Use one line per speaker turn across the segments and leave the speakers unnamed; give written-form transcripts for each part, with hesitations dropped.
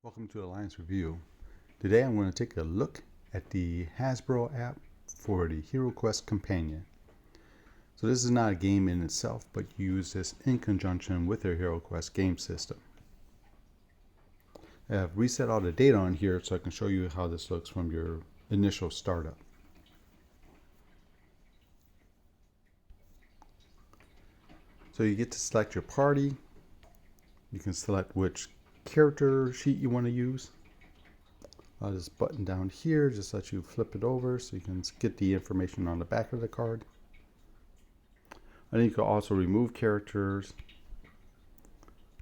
Welcome to Alliance Review. Today I'm going to take a look at the Hasbro app for the HeroQuest companion. So this is not a game in itself, but you use this in conjunction with their HeroQuest game system. I have reset all the data on here so I can show you how this looks from your initial startup. So you get to select your party. You can select which character sheet you want to use. This button down here just lets you flip it over so you can get the information on the back of the card. And then you can also remove characters,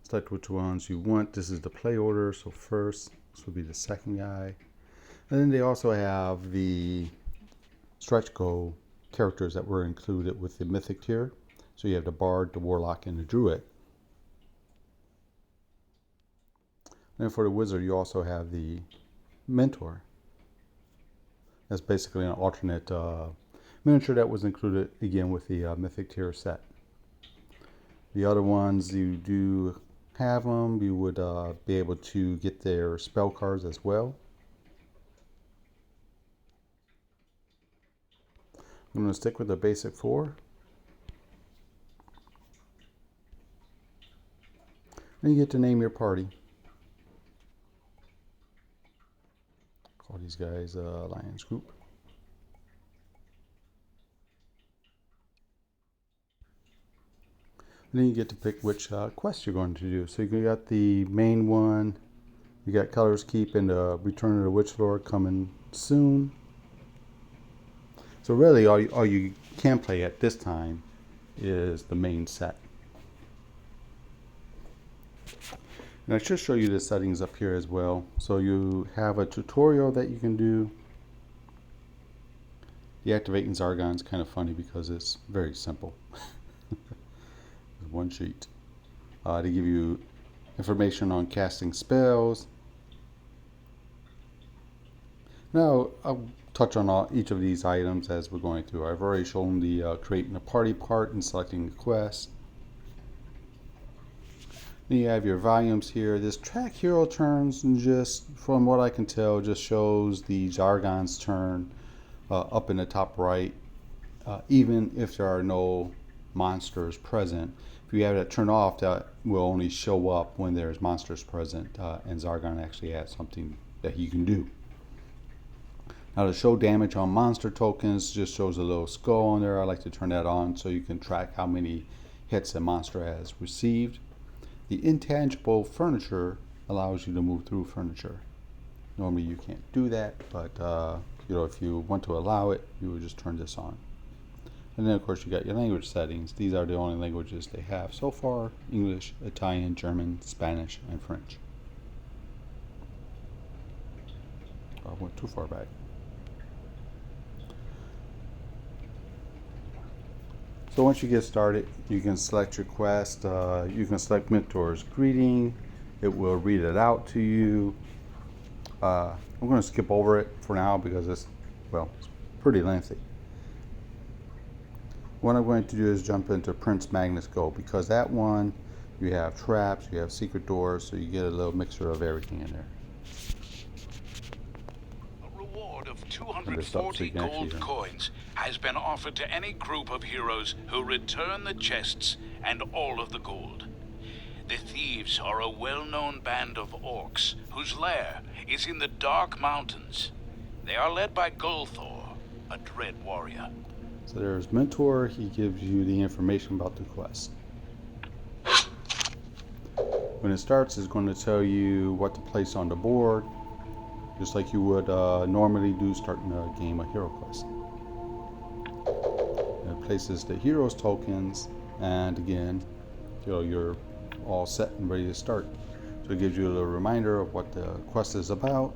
select which ones you want. This is the play order, so first this will be the second guy. And then they also have the stretch goal characters that were included with the Mythic Tier. So you have the Bard, the Warlock, and the Druid. And for the Wizard, you also have the Mentor. That's basically an alternate miniature that was included again with the Mythic Tier set. The other ones, you do have them. You would be able to get their spell cards as well. I'm going to stick with the basic 4. And you get to name your party. Call these guys Alliance Group. And then you get to pick which quest you're going to do. So you got the main one. You got Colors Keep and Return of the Witch Lord coming soon. So really all you can play at this time is the main set. And I should show you the settings up here as well. So you have a tutorial that you can do. Deactivating Zargon is kind of funny because it's very simple. There's one sheet. To give you information on casting spells. Now I'll touch on each of these items as we're going through. I've already shown the creating a party part and selecting the quest. Then you have your volumes here. This track hero turns, just from what I can tell, just shows the Zargon's turn up in the top right, even if there are no monsters present. If you have that turned off, that will only show up when there's monsters present, and Zargon actually has something that he can do. Now to show damage on monster tokens, just shows a little skull on there. I like to turn that on so you can track how many hits a monster has received. The intangible furniture allows you to move through furniture. Normally you can't do that, but if you want to allow it, you would just turn this on. And then of course you got your language settings. These are the only languages they have so far: English, Italian, German, Spanish, and French. I went too far back. So once you get started, you can select your quest. You can select Mentor's Greeting. It will read it out to you. I'm going to skip over it for now because it's pretty lengthy. What I'm going to do is jump into Prince Magnus Go, because that one, you have traps, you have secret doors, so you get a little mixture of everything in there.
Of 240 gold coins has been offered to any group of heroes who return the chests and all of the gold. The thieves are a well-known band of orcs whose lair is in the Dark Mountains. They are led by Gulthor, a dread warrior.
So there's Mentor. He gives you the information about the quest. When it starts, it's going to tell you what to place on the board, just like you would normally do starting a game of HeroQuest. It places the heroes tokens, and again, you're all set and ready to start. So it gives you a little reminder of what the quest is about,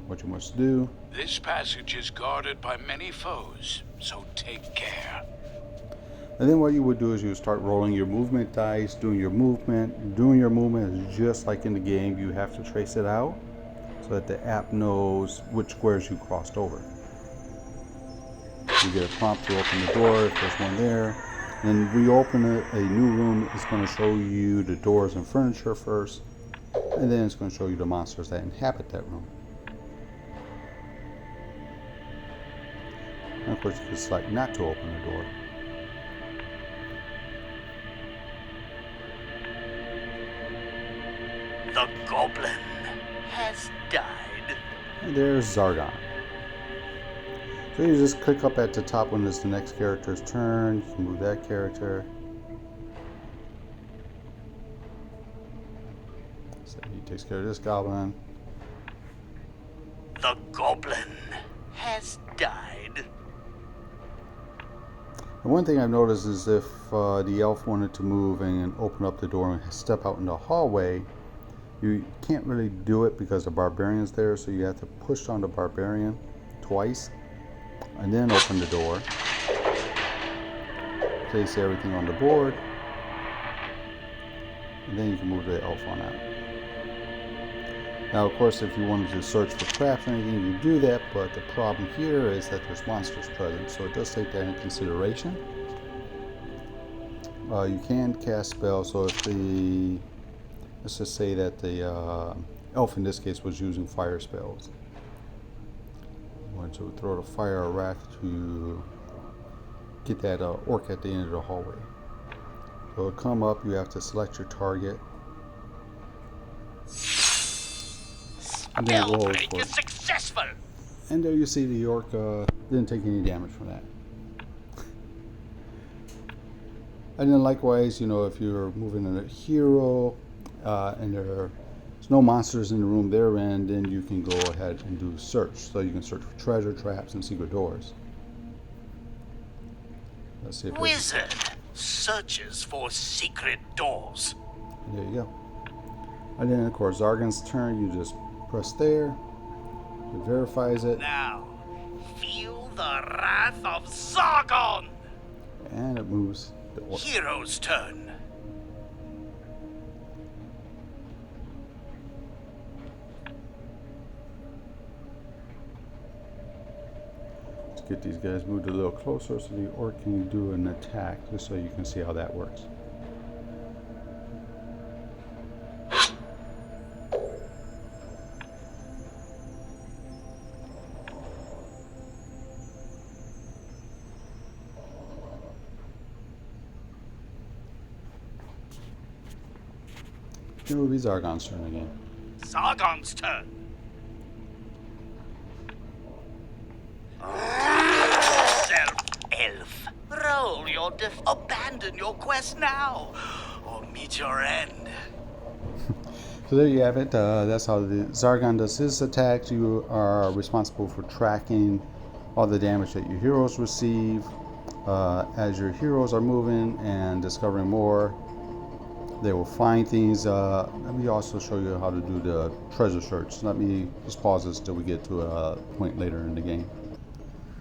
what you must do.
This passage is guarded by many foes, so take care.
And then what you would do is you start rolling your movement dice, doing your movement. Doing your movement is just like in the game. You have to trace it out so that the app knows which squares you crossed over. You get a prompt to open the door if there's one there. And when you open a new room, it's going to show you the doors and furniture first. And then it's going to show you the monsters that inhabit that room. And of course, you can select not to open the door.
The goblin has died.
And there's Zargon. So you just click up at the top when it's the next character's turn. You can move that character. So he takes care of this goblin.
The goblin has died.
And one thing I've noticed is if the elf wanted to move and open up the door and step out in the hallway, you can't really do it because the barbarian's there, so you have to push on the barbarian twice and then open the door. Place everything on the board, and then you can move the elf on out. Now, of course, if you wanted to search for traps or anything, you do that, but the problem here is that there's monsters present, so it does take that into consideration. You can cast spells, so if let's just say that the elf in this case was using fire spells. You want to throw the fire or wrath to get that orc at the end of the hallway. So it'll come up, you have to select your target. And then roll for it.
Successful.
And there you see the orc didn't take any damage from that. And then likewise, you know, if you're moving a hero and there's no monsters in the room they're in, then you can go ahead and do search. So you can search for treasure, traps, and secret doors. Let's see if
Wizard searches for secret doors.
There you go. And then of course Zargon's turn, you just press there. It verifies it.
Now, feel the wrath of Zargon.
And it moves the orc.
Hero's turn.
Let's get these guys moved a little closer so the orc can do an attack, just so you can see how that works. It will be Zargon's turn again.
Zargon's turn. Self-elf. Roll your abandon your quest now, or meet your end.
So there you have it. That's how the Zargon does his attacks. You are responsible for tracking all the damage that your heroes receive. As your heroes are moving and discovering more, they will find things. Let me also show you how to do the treasure search. Let me just pause this till we get to a point later in the game.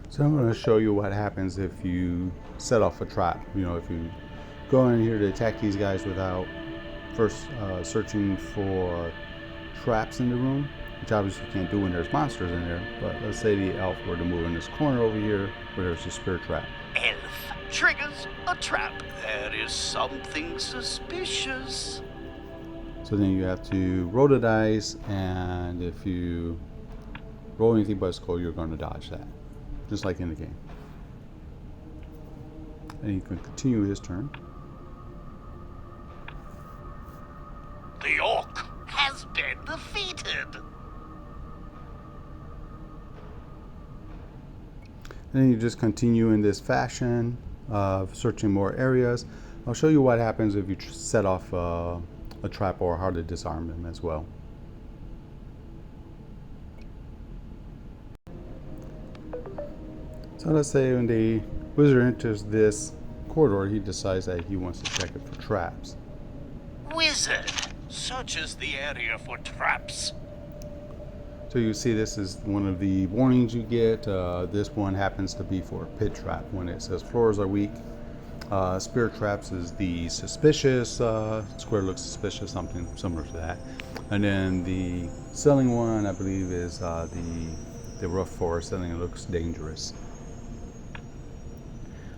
So I'm going to show you what happens if you set off a trap. You know, if you go in here to attack these guys without first searching for traps in the room, which obviously you can't do when there's monsters in there. But let's say the elf were to move in this corner over here where there's a spear trap.
Elf triggers a trap. There is something suspicious.
So then you have to roll the dice, and if you roll anything but a skull, you're going to dodge that, just like in the game. And you can continue his turn.
The orc has been defeated.
And then you just continue in this fashion of searching more areas. I'll show you what happens if you set off a trap, or how to disarm them as well. So let's say when the wizard enters this corridor, he decides that he wants to check it for traps.
Wizard searches the area for traps.
So you see this is one of the warnings you get. This one happens to be for a pit trap when it says floors are weak. Spear traps is the suspicious, square looks suspicious, something similar to that. And then the ceiling one, I believe, is the rough floor, ceiling looks dangerous.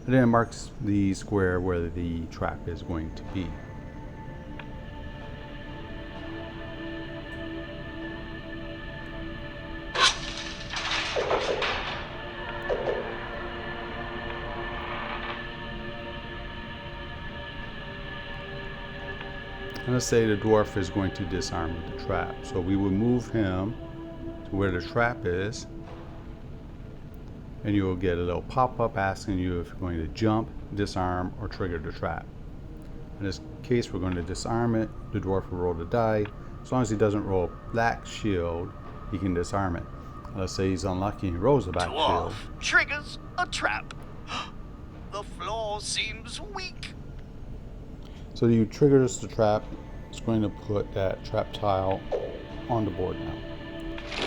And then it marks the square where the trap is going to be. And let's say the dwarf is going to disarm with the trap. So we will move him to where the trap is, and you will get a little pop-up asking you if you're going to jump, disarm, or trigger the trap. In this case, we're going to disarm it. The dwarf will roll the die. As long as he doesn't roll a black shield, he can disarm it. Let's say he's unlucky and he rolls a black shield.
Triggers a trap. The floor seems weak.
So you triggers the trap. It's going to put that trap tile on the board now.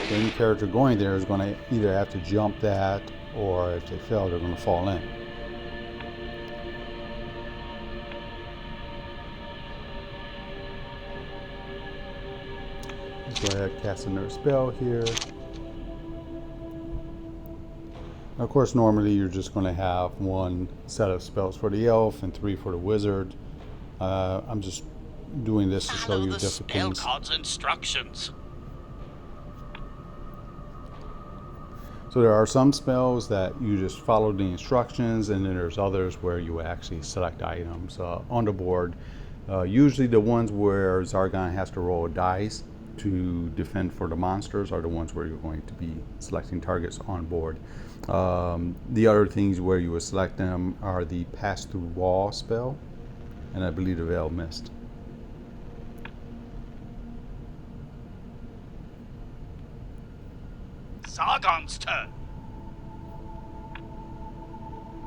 So any character going there is going to either have to jump that, or if they fail, they're going to fall in. Let's go ahead and cast another spell here. Now, of course, normally you're just going to have one set of spells for the elf and 3 for the wizard. I'm just doing this to show you different things.
Spell card's instructions.
So there are some spells that you just follow the instructions, and then there's others where you actually select items on the board. Usually the ones where Zargon has to roll dice to defend for the monsters are the ones where you're going to be selecting targets on board. The other things where you would select them are the pass through wall spell, and I believe the Veil Mist.
Zargon's turn.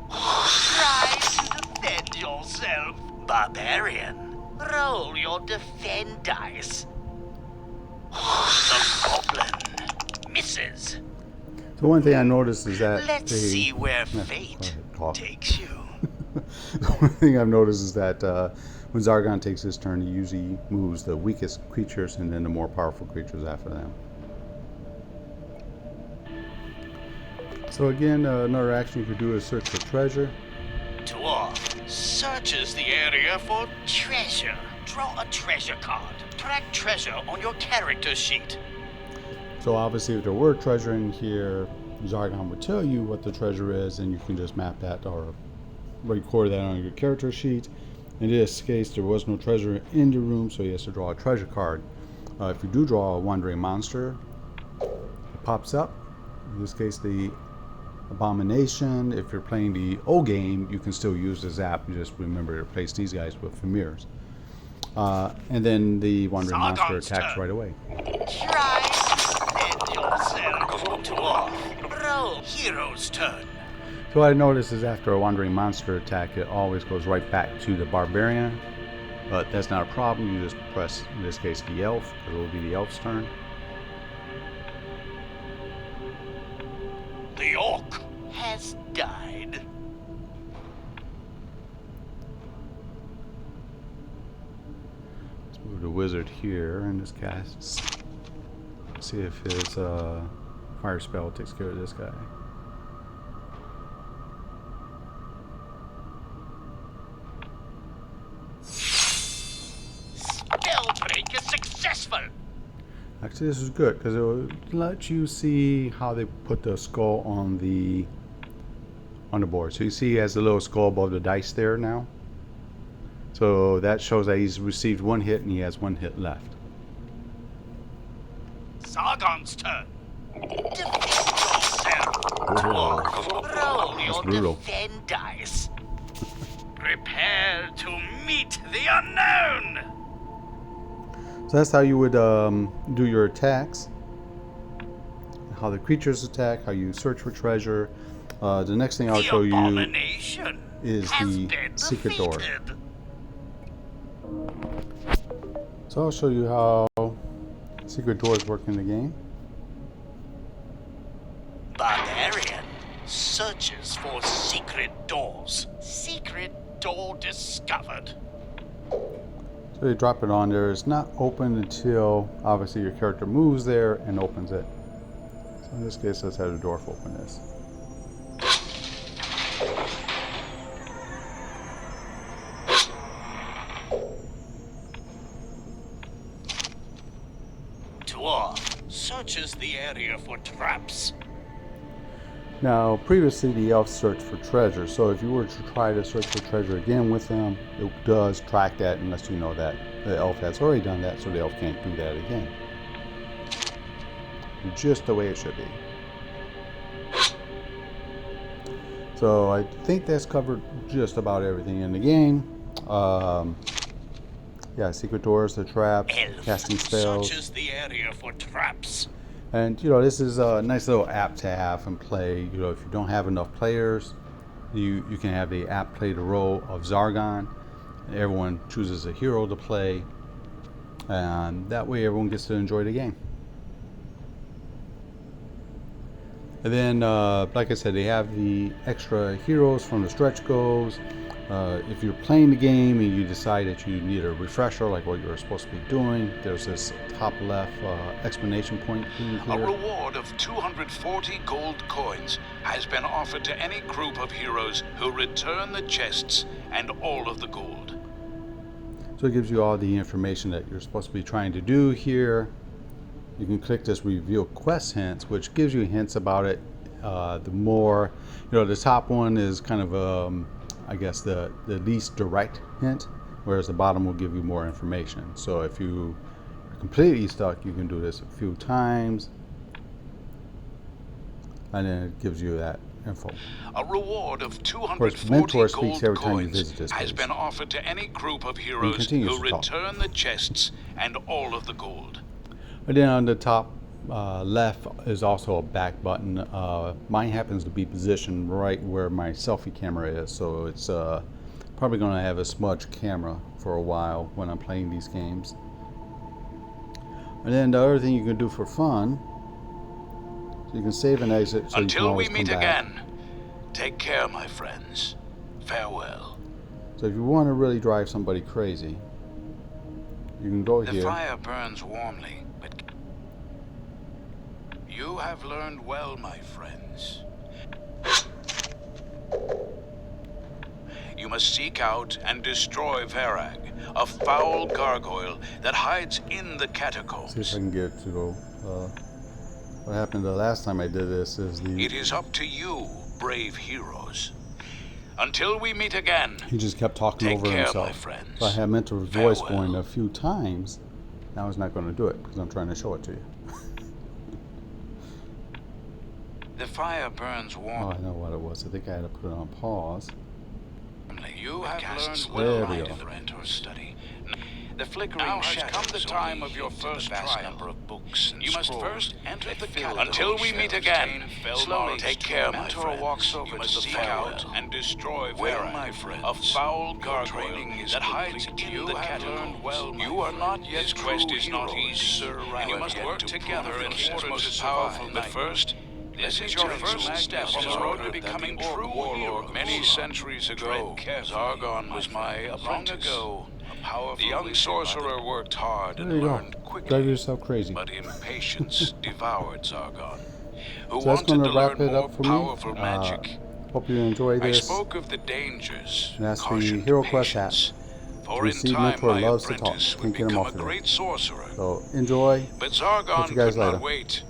Try to defend yourself, barbarian. Roll your defend dice. The goblin misses.
So one thing I noticed is that
Let's see where fate takes you.
The one thing I've noticed is that when Zargon takes his turn, he usually moves the weakest creatures and then the more powerful creatures after them. So again, another action you could do is search for treasure.
Dwarf searches the area for treasure. Draw a treasure card. Track treasure on your character sheet.
So obviously if there were treasure in here, Zargon would tell you what the treasure is, and you can just map that or record that on your character sheet. In this case, there was no treasure in the room, so he has to draw a treasure card. If you do draw a wandering monster, it pops up. In this case, the Abomination. If you're playing the old game, you can still use this app. You just remember to replace these guys with Fimirs. And then the wandering monster attacks right away.
Try to defend yourself, dwarf. Roll hero's turn.
So what I noticed is after a wandering monster attack, it always goes right back to the barbarian. But that's not a problem. You just press, in this case, the elf, because it will be the elf's turn.
The orc has died.
Let's move the wizard here and just cast. See if his fire spell takes care of this guy.
Spellbreak is successful.
Actually, this is good because it will let you see how they put the skull on the board. So you see he has a little skull above the dice there now. So that shows that he's received 1 hit and he has 1 hit left.
Zargon's turn. Defend yourself, dwarf. Roll your defend dice. Prepare to meet the unknown.
So that's how you would do your attacks. How the creatures attack, how you search for treasure. The next thing I'll show you is the secret door. So I'll show you how secret doors work in the game.
Barbarian searches for secret doors. Secret door discovered.
So you drop it on there. It's not open until obviously your character moves there and opens it. So in this case, let's have the dwarf open this.
Dwarf searches the area for traps.
Now, previously the elves searched for treasure, so if you were to try to search for treasure again with them, it does track that unless you know that the elf has already done that, so the elf can't do that again. Just the way it should be. So I think that's covered just about everything in the game. Yeah, secret doors, the traps, casting spells.
Such is the area for traps.
And you know, this is a nice little app to have and play. You know, if you don't have enough players, you can have the app play the role of Zargon. Everyone chooses a hero to play, and that way everyone gets to enjoy the game. And then, like I said, they have the extra heroes from the stretch goals. If you're playing the game and you decide that you need a refresher, like what you're supposed to be doing, there's this top left explanation point here.
A reward of 240 gold coins has been offered to any group of heroes who return the chests and all of the gold.
So it gives you all the information that you're supposed to be trying to do here. You can click this reveal quest hints, which gives you hints about it. The more, you know, the top one is kind of I guess the least direct hint, whereas the bottom will give you more information. So if you are completely stuck, you can do this a few times, and then it gives you that info.
A reward of 240 gold coins has been offered to any group of heroes who return the chests and all of the gold.
And then on the top left is also a back button. Mine happens to be positioned right where my selfie camera is, so it's probably going to have a smudged camera for a while when I'm playing these games. And then the other thing you can do for fun, so you can save and exit so
until
you can always
we meet
come back.
again. Take care, my friends. Farewell.
So if you want to really drive somebody crazy, you can go here.
The fire burns warmly, but you have learned well, my friends. You must seek out and destroy Varag, a foul gargoyle that hides in the catacombs.
See if I can get to go. What happened the last time I did this is
It is up to you, brave heroes. Until we meet again.
He just kept talking over himself.
My friends.
So I had mental voice going a few times. Now he's not going to do it because I'm trying to show it to you.
The fire burns warm.
Oh, I know what it was. I think I had to put it on pause.
You have learned
well,
my friend, or study. The flickering
now has
shadows
come the time of your first trial.
Number of books and
you must
scrolls.
first enter the
Until
until
we meet again. Slowly take care, my friends.
walks over
You
to
must
the
seek
farewell.
out and destroy
Well,
Varag,
my friends,
a foul gargoyle
training is
that hides
complete.
in
You
the
have
catacombs.
learned well, my
You are not
friends.
yet
This
true
quest is not
heroes,
easy, Sir
and you
Ralph,
must
yet
work
to
together
prove
in
yourself
order to
most
survive.
powerful
But
knight.
first, this is
your
your
first
first step on the road to becoming true warlord. Many centuries ago, Zargon was my apprentice. Long ago, the young sorcerer worked hard
There
and
you go.
learned quickly.
Drive yourself crazy.
But impatience devoured Zargon, who
So that's
wanted
going
to
to wrap
learn
it
more
up for me.
powerful magic.
Hope you enjoy
I
this.
spoke of the dangers,
And that's the
cautioned
HeroQuest app.
patience, for
You
in
see,
time
Mentor
my
loves to talk.
apprentice
Can't
would
get him
become
off
a
of there.
great sorcerer.
So enjoy.
But
Catch
Zargon
you guys
could not
later.
wait.